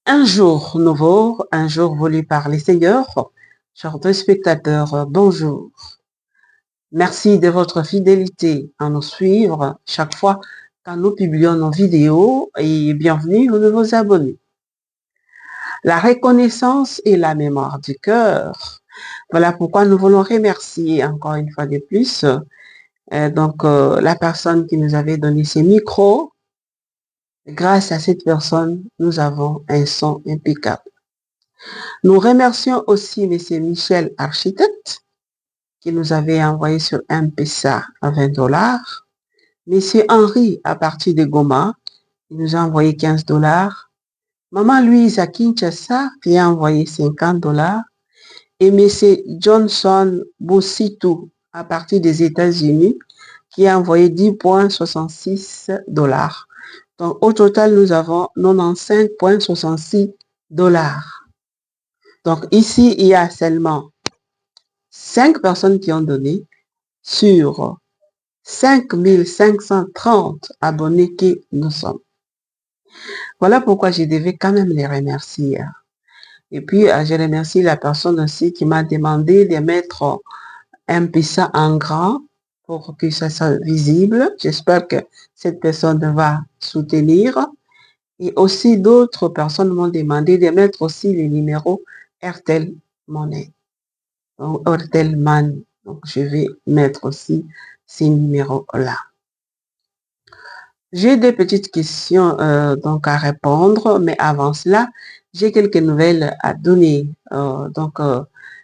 Un jour nouveau, un jour voulu par les seigneurs. Chers téléspectateurs, bonjour. Merci de votre fidélité à nous suivre chaque fois quand nous publions nos vidéos et bienvenue aux nouveaux abonnés. La reconnaissance et la mémoire du cœur. Voilà pourquoi nous voulons remercier encore une fois de plus la personne qui nous avait donné ces micros. Grâce à cette personne, nous avons un son impeccable. Nous remercions aussi M. Michel Architecte qui nous avait envoyé sur M-Pesa à 20 $. M. Henri à partir de Goma, il nous a envoyé 15 $. Maman Louise à Kinshasa qui a envoyé 50 $. Et M. Johnson Boussitou à partir des États-Unis qui a envoyé 10,66 $. Donc au total, nous avons 95,66 $. Donc ici, il y a seulement 5 personnes qui ont donné sur 5530 abonnés que nous sommes. Voilà pourquoi je devais quand même les remercier. Et puis, je remercie la personne aussi qui m'a demandé de mettre un ça en grand pour que ça soit visible. J'espère que cette personne va soutenir. Et aussi, d'autres personnes m'ont demandé de mettre aussi les numéros RTL Money. Donc, RTL Man. Donc, je vais mettre aussi ces numéros-là. J'ai des petites questions donc à répondre, mais avant cela, j'ai quelques nouvelles à donner. Dans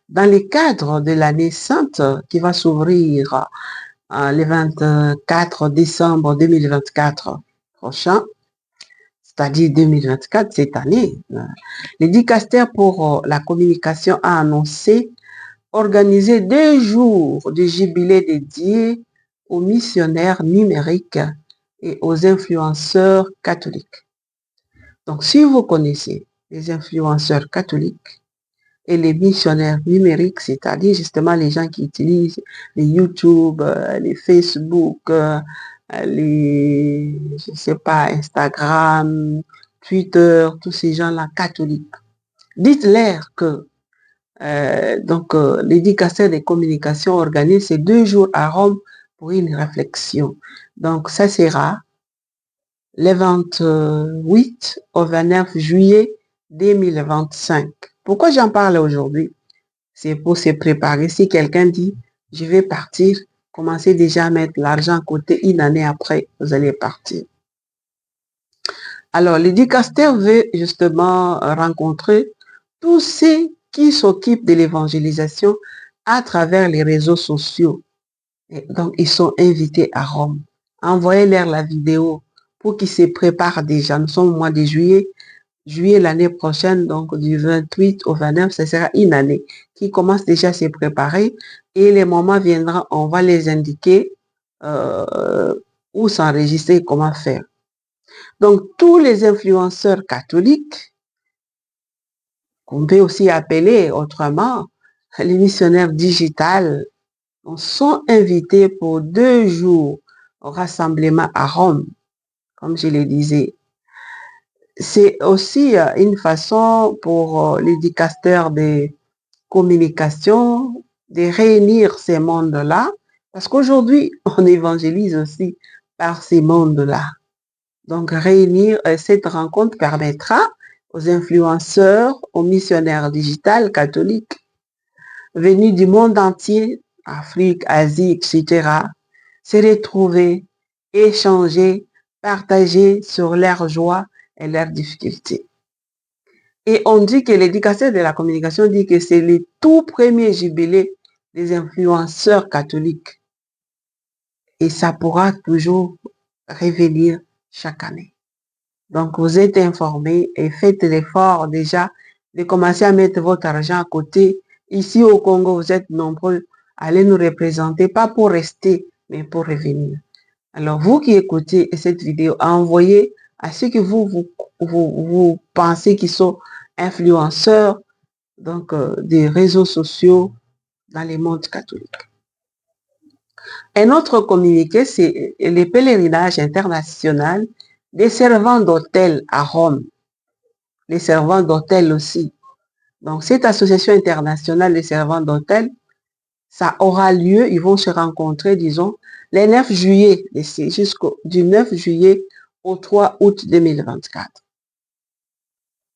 le cadre de l'année sainte qui va s'ouvrir le 24 décembre 2024 prochain, c'est-à-dire 2024 cette année, le dicaster pour la communication a annoncé organiser 2 jours de jubilé dédiés aux missionnaires numériques et aux influenceurs catholiques. Donc, si vous connaissez les influenceurs catholiques et les missionnaires numériques, c'est-à-dire justement les gens qui utilisent les YouTube, les Facebook, les, je sais pas, Instagram, Twitter, tous ces gens-là catholiques, dites-leur que l'éducation des communications organise ces 2 jours à Rome pour une réflexion. Donc, ça sera le 28 au 29 juillet 2025. Pourquoi j'en parle aujourd'hui? C'est pour se préparer. Si quelqu'un dit, je vais partir, commencez déjà à mettre l'argent à côté, une année après, vous allez partir. Alors, le dicaster veut justement rencontrer tous ceux qui s'occupent de l'évangélisation à travers les réseaux sociaux. Et donc, ils sont invités à Rome. Envoyez-leur la vidéo pour qu'ils se préparent déjà. Nous sommes au mois de juillet. Juillet l'année prochaine, donc du 28 au 29, ce sera une année qui commence déjà à se préparer. Et les moments viendront, on va les indiquer où s'enregistrer, comment faire. Donc, tous les influenceurs catholiques, qu'on peut aussi appeler autrement les missionnaires digitales, sont invités pour 2 jours au rassemblement à Rome, comme je le disais. C'est aussi une façon pour les dicasters de communication de réunir ces mondes-là, parce qu'aujourd'hui, on évangélise aussi par ces mondes-là. Donc, réunir cette rencontre permettra aux influenceurs, aux missionnaires digitales catholiques venus du monde entier, Afrique, Asie, etc., se retrouver, échanger, partager sur leurs joies et leurs difficultés. Et on dit que l'éducation de la communication dit que c'est le tout premier jubilé des influenceurs catholiques. Et ça pourra toujours revenir chaque année. Donc, vous êtes informés et faites l'effort déjà de commencer à mettre votre argent à côté. Ici au Congo, vous êtes nombreux. Allez nous représenter, pas pour rester, mais pour revenir. Alors, vous qui écoutez cette vidéo, envoyez à ceux que vous pensez qui sont influenceurs donc, des réseaux sociaux dans les mondes catholiques. Un autre communiqué, c'est le pèlerinage international des servants d'hôtel à Rome. les servants d'hôtel aussi. Donc, cette association internationale des servants d'hôtel, ça aura lieu, ils vont se rencontrer, disons, le 9 juillet, du 9 juillet au 3 août 2024.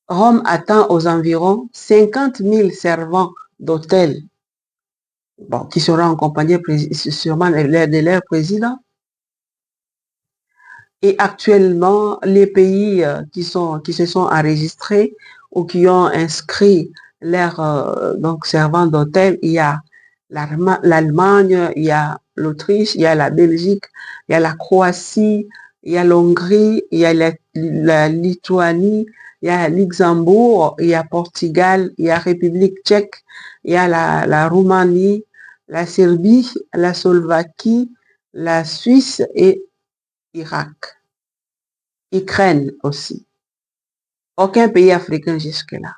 Rome attend aux environs 50 000 servants d'hôtel, bon, qui seront accompagnés sûrement de leur président. Et actuellement, les pays qui se sont enregistrés ou qui ont inscrit leurs servants d'hôtel, il y a l'Allemagne, il y a l'Autriche, il y a la Belgique, il y a la Croatie, il y a l'Hongrie, il y a la Lituanie, il y a Luxembourg, il y a Portugal, il y a République tchèque, il y a la Roumanie, la Serbie, la Slovaquie, la Suisse et Irak. Ukraine aussi. Aucun pays africain jusque-là.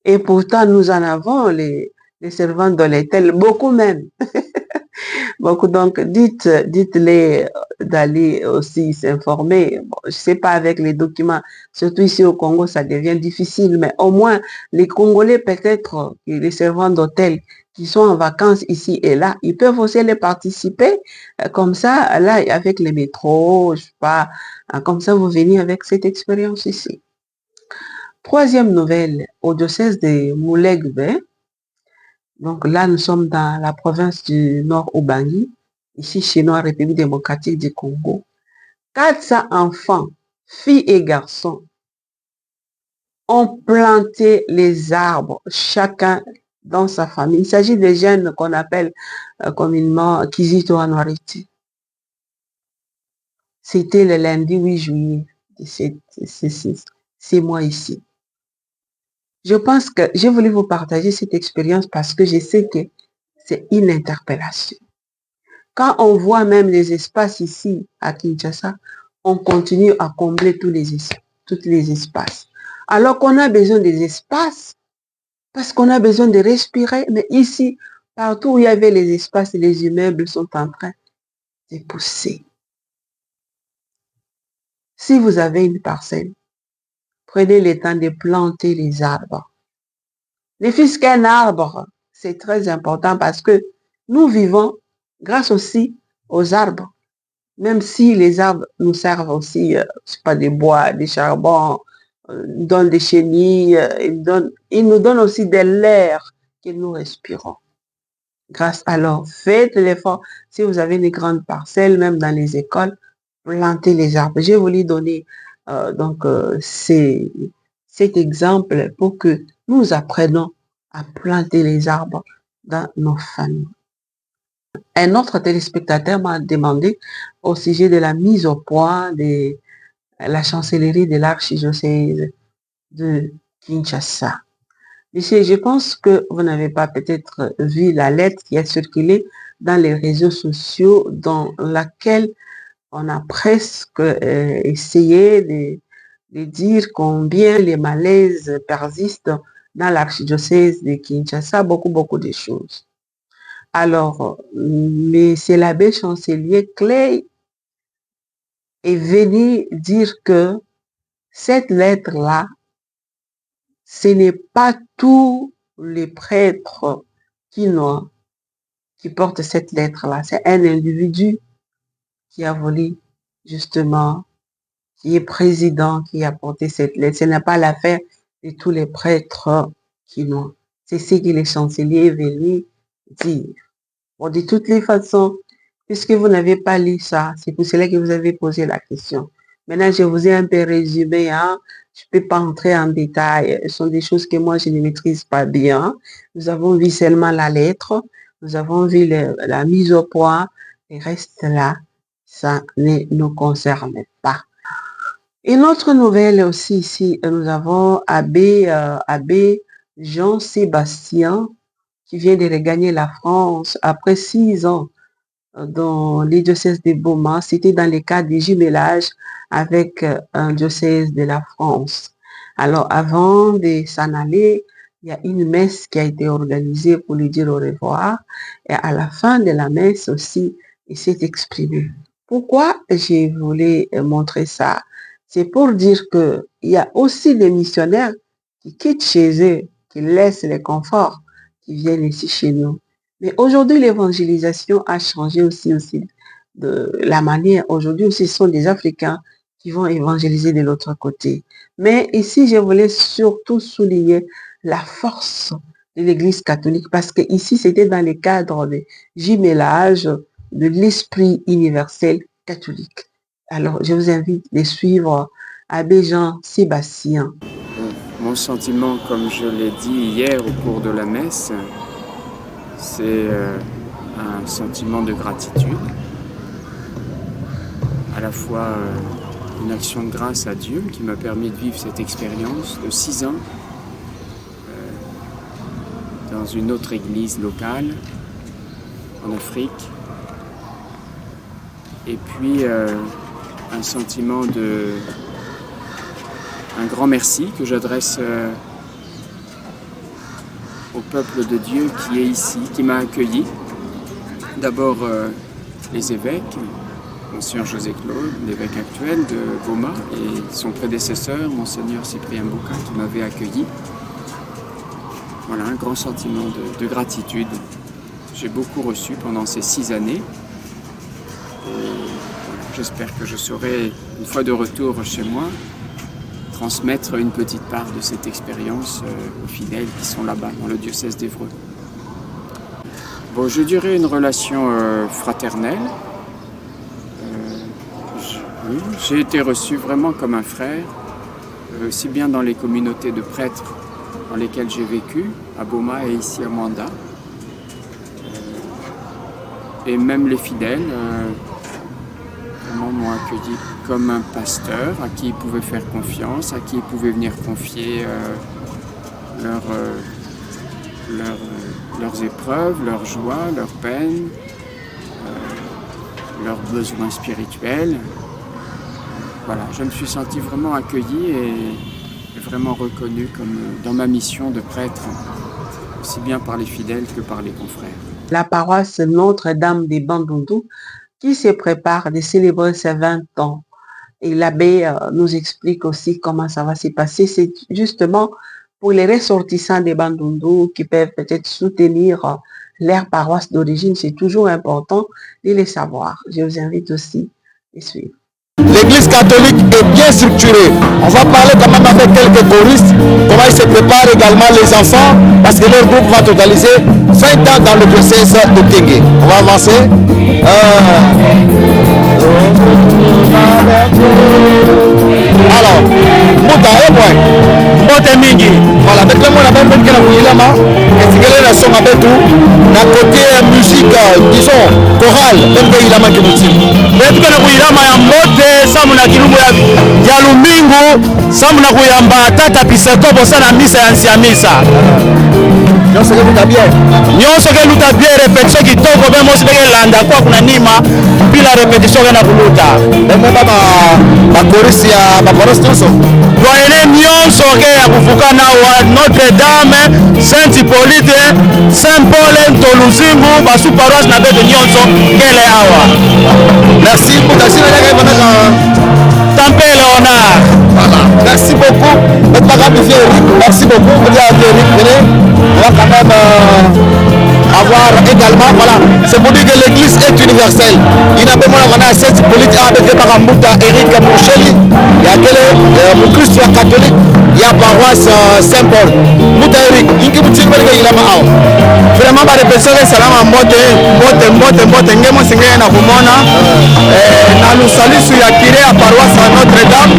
Et pourtant, nous en avons les servants de l'hôtel, beaucoup même. Beaucoup, donc, dites-les d'aller aussi s'informer. Bon, je sais pas avec les documents, surtout ici au Congo, ça devient difficile, mais au moins, les Congolais, peut-être, les servants d'hôtel qui sont en vacances ici et là, ils peuvent aussi les participer, comme ça, là, avec les métros, je sais pas, comme ça, vous venez avec cette expérience ici. Troisième nouvelle, au diocèse de Moulegbe, donc là, nous sommes dans la province du Nord Ubangi, ici chez nous en République démocratique du Congo. 400 enfants, filles et garçons, ont planté les arbres, chacun dans sa famille. Il s'agit des jeunes qu'on appelle communément Kizito Anoriti. C'était le lundi 8 juillet de ces mois ici. Je pense que j'ai voulu vous partager cette expérience parce que je sais que c'est une interpellation. Quand on voit même les espaces ici à Kinshasa, on continue à combler tous les espaces. Alors qu'on a besoin des espaces, parce qu'on a besoin de respirer, mais ici, partout où il y avait les espaces, les immeubles sont en train de pousser. Si vous avez une parcelle, prenez le temps de planter les arbres. Ne fût-ce qu'un arbre, c'est très important parce que nous vivons grâce aussi aux arbres. Même si les arbres nous servent aussi, c'est pas des bois, des charbons, donnent des chenilles, ils nous donnent aussi de l'air que nous respirons. Alors, faites l'effort, si vous avez une grande parcelle, même dans les écoles, plantez les arbres. Je vais vous lui donner cet exemple pour que nous apprenions à planter les arbres dans nos familles. Un autre téléspectateur m'a demandé au sujet de la mise au point de la chancellerie de l'archidiocèse de Kinshasa. Monsieur, je pense que vous n'avez pas peut-être vu la lettre qui a circulé dans les réseaux sociaux dans laquelle on a presque essayé de dire combien les malaises persistent dans l'archidiocèse de Kinshasa, beaucoup de choses. Alors, c'est l'abbé chancelier Clay est venu dire que cette lettre-là, ce n'est pas tous les prêtres qui portent cette lettre-là. C'est un individu qui a voulu, justement, qui est président, qui a porté cette lettre. Ce n'est pas l'affaire de tous les prêtres qui n'ont. C'est ce que le chancelier est venu dire. Bon, de toutes les façons, puisque vous n'avez pas lu ça, c'est pour cela que vous avez posé la question. Maintenant, je vous ai un peu résumé, hein. Je ne peux pas entrer en détail. Ce sont des choses que moi, je ne maîtrise pas bien. Nous avons vu seulement la lettre. Nous avons vu la mise au point. Le reste là, ça ne nous concerne pas. Une autre nouvelle aussi ici, nous avons Abbé Jean-Sébastien qui vient de regagner la France après 6 ans dans les diocèses de Boma. C'était dans le cadre du jumelage avec un diocèse de la France. Alors, avant de s'en aller, il y a une messe qui a été organisée pour lui dire au revoir. Et à la fin de la messe aussi, il s'est exprimé. Pourquoi je voulais montrer ça? C'est pour dire qu'il y a aussi des missionnaires qui quittent chez eux, qui laissent les conforts, qui viennent ici chez nous. Mais aujourd'hui, l'évangélisation a changé aussi de la manière. Aujourd'hui aussi, ce sont des Africains qui vont évangéliser de l'autre côté. Mais ici, je voulais surtout souligner la force de l'Église catholique parce que ici, c'était dans le cadre de jumelage de l'esprit universel catholique. Alors, je vous invite de suivre Abbé Jean-Sébastien. Mon sentiment, comme je l'ai dit hier au cours de la messe, c'est un sentiment de gratitude, à la fois une action de grâce à Dieu qui m'a permis de vivre cette expérience de 6 ans dans une autre église locale en Afrique, et puis un sentiment un grand merci que j'adresse au peuple de Dieu qui est ici, qui m'a accueilli. D'abord les évêques, Monseigneur José Claude, l'évêque actuel de Goma, et son prédécesseur, Monseigneur Cyprien Bouka, qui m'avait accueilli. Voilà, un grand sentiment de gratitude. J'ai beaucoup reçu pendant ces 6 années. J'espère que je saurai, une fois de retour chez moi, transmettre une petite part de cette expérience aux fidèles qui sont là-bas, dans le diocèse d'Évreux. Bon, je dirais une relation fraternelle. J'ai été reçu vraiment comme un frère, aussi bien dans les communautés de prêtres dans lesquelles j'ai vécu, à Boma et ici à Mwanda. Et même les fidèles m'ont accueilli comme un pasteur à qui ils pouvaient faire confiance, à qui ils pouvaient venir confier leurs épreuves, leurs joies, leurs peines, leurs besoins spirituels. Voilà, je me suis senti vraiment accueilli et vraiment reconnu comme dans ma mission de prêtre, aussi bien par les fidèles que par les confrères. La paroisse Notre-Dame des Bandundu qui se prépare de célébrer ses 20 ans. Et l'abbé nous explique aussi comment ça va se passer. C'est justement pour les ressortissants des Bandundu qui peuvent peut-être soutenir leur paroisse d'origine. C'est toujours important de les savoir. Je vous invite aussi à suivre. L'église catholique est bien structurée. On va parler quand même avec quelques choristes, comment ils se préparent également les enfants, parce que leur groupe va totaliser 20 ans dans le diocèse de Tengue. On va avancer. Alors, Mouta et moi, Mouta Mingi. Voilà, avec le monde à même que la Mouilama, et c'est que la son avec tout, d'un côté musique, disons, chorale, même que Ilama qui nous tire. Mais tout que la Mouilama est en mode, samuna kilumu ya lumingu, samuna kuyamba tata pisekopo sana misa ya misa. Nyonso ke luta bien. Nyonso ke luta bien, répétition kitoko, même aussi que landa kwa kuna nima, bila répétition kana kuluta. Même ba chorus ya ba chorus nyonso. Doyene nyonso ke ya kufuka na wa Notre-Dame, Saint-Hippolyte, Saint-Paul, Ntoluzimu, basu paroisse na bete nyonso kele awa. Merci pour ta sina ya kana Tampele Honor. Voilà. Merci beaucoup. Merci beaucoup. On va quand même avoir également, voilà, c'est pour dire que l'église est universelle. Il n'a pas besoin de cette politique avec Mouta Eric Moucheli. Il y a quel Christ catholique, il y a paroisse Saint-Paul. Mouta Eric, il y a vraiment pas de personnes qui sont en mode, ngemo singé na kumona, na lusali su ya kire ya paroisse Notre-Dame,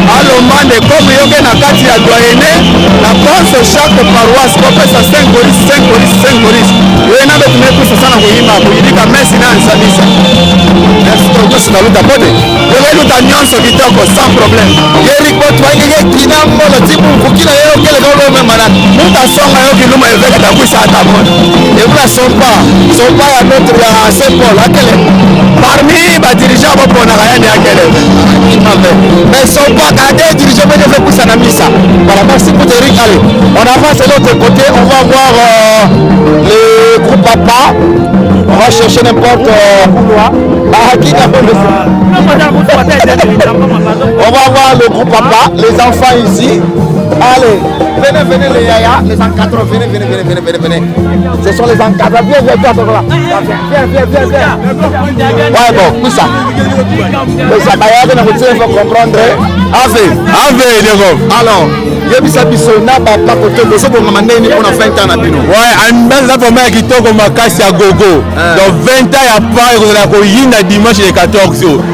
à l'omande comme yoke na kati ya doyene, na pense chaque paroisse, kopesa 5 choristes. Yoena betu mekusa sana kuimba, kuyidika mesi na nsalisa. Merci beaucoup, c'est la lutte à pote. Yoke luta nyonso kitoko, sans problème. Eric Boto, yeke kina mbolo tipu, kukila yero kele kolo me manat. Muta songa yoke luma eveke takuisa atamona. Et vous la sompa ya notre ya Saint-Paul, akele. Parmi les dirigeants, on a rien à quel. Mais sompa, quand des dirigeants veulent faire pousser la missa. Voilà, merci pour Eric. Allez, on avance de l'autre côté, on va voir le groupe Papa. On va chercher n'importe on va voir le groupe Papa, les enfants ici. Allez, venez les yaya, les encadrants, venez. Ce sont les encadrants. Viens, toi, là. Viens. Ouais, bon, tout ça. Mais ça va y avoir il faut comprendre. Ave, alors, il y a ça qui sonne, pas côté de ce qu'on m'a demandé pour 20 ans à Bino. Ouais, un bel là pour moi qui toque ma casse à gogo. Dans 20 ans, il y a pas de la dimanche les 14 jours. Donc,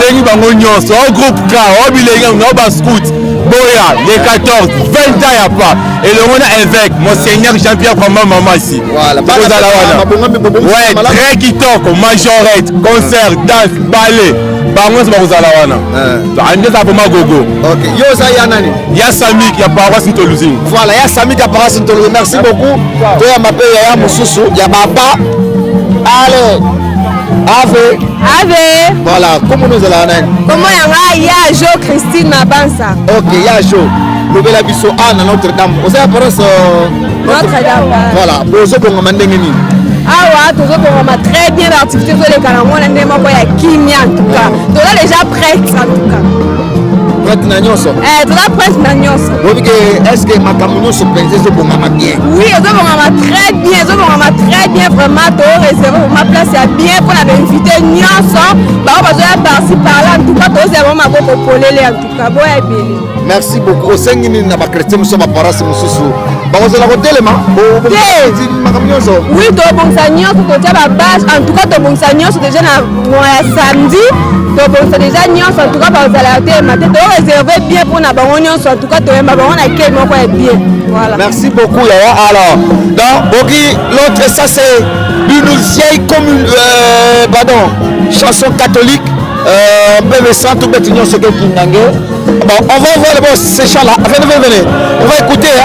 il y a un groupe K, on a scout. Boya, les 14, 20 ans, il n'y a pas. Et le monde évêque, Monseigneur Jean-Pierre maman ici. Voilà, ouais, très qui toque, majorette, concert, danse, ballet. Bango c'est Bazalawana. Ande ça pour ma gogo. OK. Yo ça y a nani? Ya Sami qui a paroisse Ntoluzing. Voilà, ya Sami qui a paroisse Ntoluzing. Merci beaucoup. Toi ya m'appelle ya Mususu, ya Baba. Allez. Ave. Voilà, comment nous allons nani? Comment ya Jo Christine Mabansa. OK, ya Jo. Lobela biso Anne Notre-Dame. Vous avez paroisse Notre-Dame. Voilà, bozo ko ngandenge ni. Awa, toujours pour très bien l'activité sur les canaux, on a des moments en tout cas. Tu es déjà prête en tout cas. Prête Nagnoso. Tu es prête Nagnoso. Est-ce que ma camion se pense bien? Oui, je vais très bien, vraiment. Tu as réservé pour ma place, c'est bien pour la inviter Nyoso. Bah, on va par-ci par-là, en tout cas, tu as vraiment beaucoup pour en tout cas. Merci beaucoup. Au sein de la chrétienne, nous sommes à Paris, nous sommes. Oui, tu as bon sagnon, tu as la base. En tout cas, tu as bon sagnon, c'est déjà samedi. Tu as bon déjà en tout cas, tu as réservé bien pour la baronne, en tout cas, tu as bien. Voilà. Merci beaucoup, Yaya. Alors, donc, l'autre, ça c'est une vieille commune, chanson catholique. Bon, on va voir ces chants-là. Venez. On va écouter.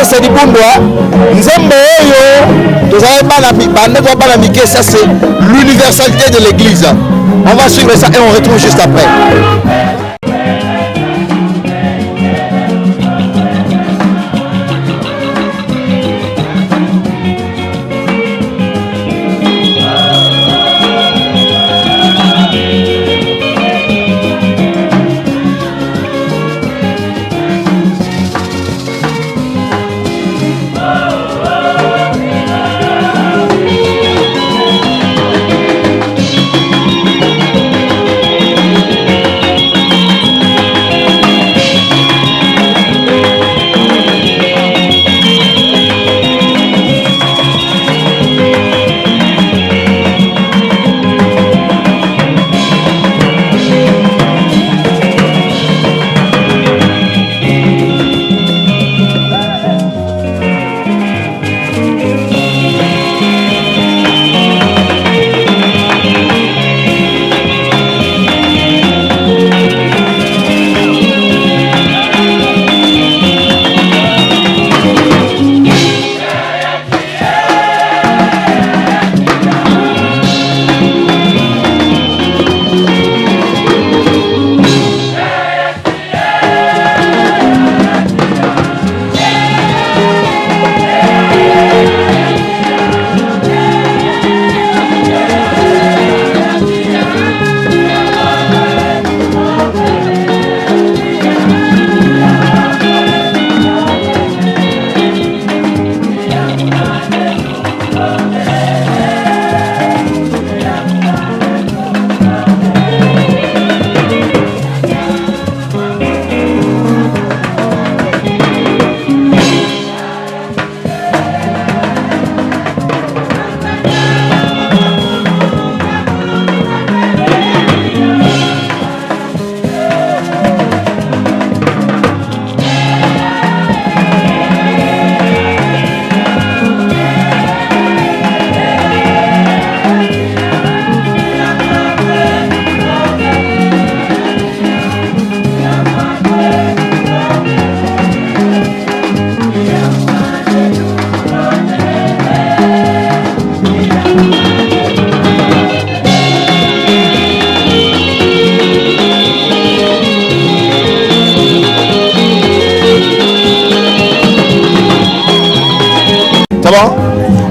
C'est du bon doigt. Ça, c'est l'universalité de l'église. On va suivre ça et on retrouve juste après.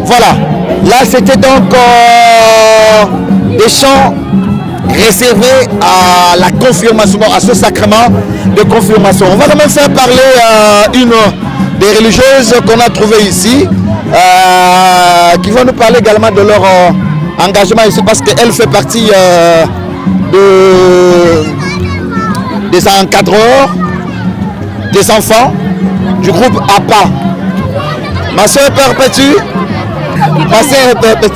Voilà, là c'était donc des chants réservé à la confirmation, à ce sacrement de confirmation. On va quand même faire parler une des religieuses qu'on a trouvées ici, qui vont nous parler également de leur engagement ici, parce qu'elle fait partie des encadreurs, des enfants du groupe APA. Ma soeur Perpétue,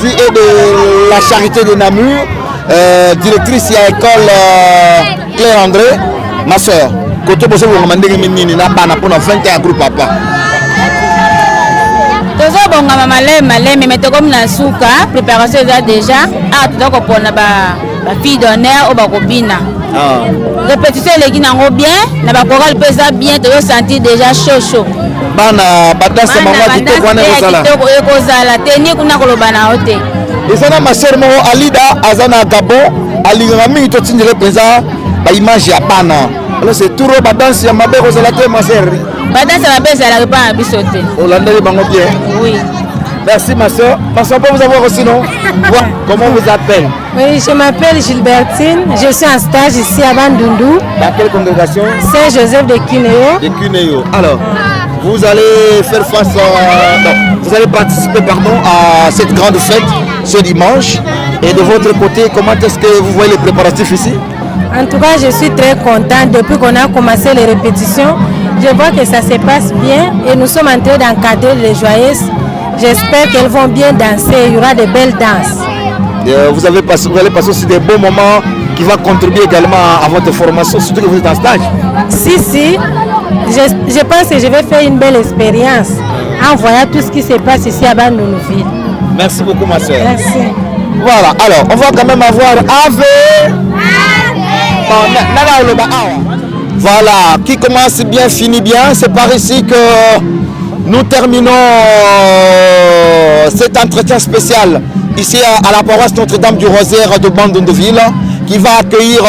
est de la charité de Namur, directrice à l'école Claire André. Ma soeur, côté pour ça vous demandez que nous avons pour 20 groupe APA. tozobonga maleme mais comme na suka préparation eza déjà tozokopona bafille d'honneur oyo bakobina répétition eleki nango bien na bachoral mpe eza bien tozosentir déjà chaud bana badanse bango kitoko wana kitoko ekozala teni kuna koloba na yo te eza na masere moko alida aza na gabon alingaka mingi totindele mpenza baimage ya bana alors c'est turo badanse ya mabe kozala te masere badanse mabe ezalaka mpa na biso te olandeli bango bien. Oui. Merci ma soeur. Ma soeur, on peut vous avoir aussi, non? Comment on vous appelle? Oui, je m'appelle Gilbertine. Je suis en stage ici à Bandundu. Dans quelle congrégation? Saint-Joseph de Kinéo. De Kinéo. Alors, vous allez faire face vous allez participer à cette grande fête ce dimanche. Et de votre côté, comment est-ce que vous voyez les préparatifs ici? En tout cas, je suis très contente. Depuis qu'on a commencé les répétitions, je vois que ça se passe bien et nous sommes en train d'encadrer les joyeuses. J'espère qu'elles vont bien danser, il y aura de belles danses. Vous allez passer aussi des bons moments qui vont contribuer également à votre formation, surtout que vous êtes en stage. Si, je pense que je vais faire une belle expérience en voyant tout ce qui se passe ici à Bandundu. Merci beaucoup ma soeur. Merci. Voilà, alors on va quand même avoir Voilà, qui commence bien, finit bien. C'est par ici que nous terminons cet entretien spécial ici à la paroisse Notre-Dame du Rosaire de Bandundu-Ville, qui va accueillir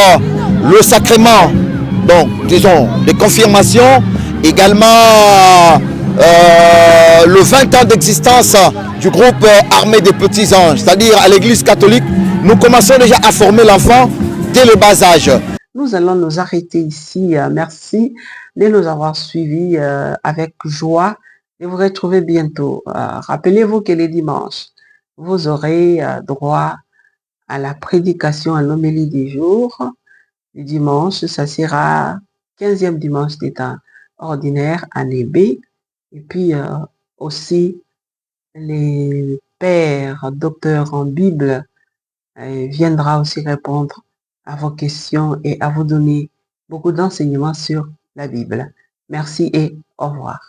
le sacrement, donc disons, de confirmation, également le 20 ans d'existence du groupe Armée des Petits Anges, c'est-à-dire à l'église catholique. Nous commençons déjà à former l'enfant dès le bas âge. Nous allons nous arrêter ici. Merci de nous avoir suivis avec joie et vous retrouvez bientôt. Rappelez-vous que les dimanches, vous aurez droit à la prédication à l'homélie du jour. Le dimanche, ça sera 15e dimanche des temps ordinaires, année B. Et puis aussi, les pères, docteurs en Bible viendra aussi répondre à vos questions et à vous donner beaucoup d'enseignements sur la Bible. Merci et au revoir.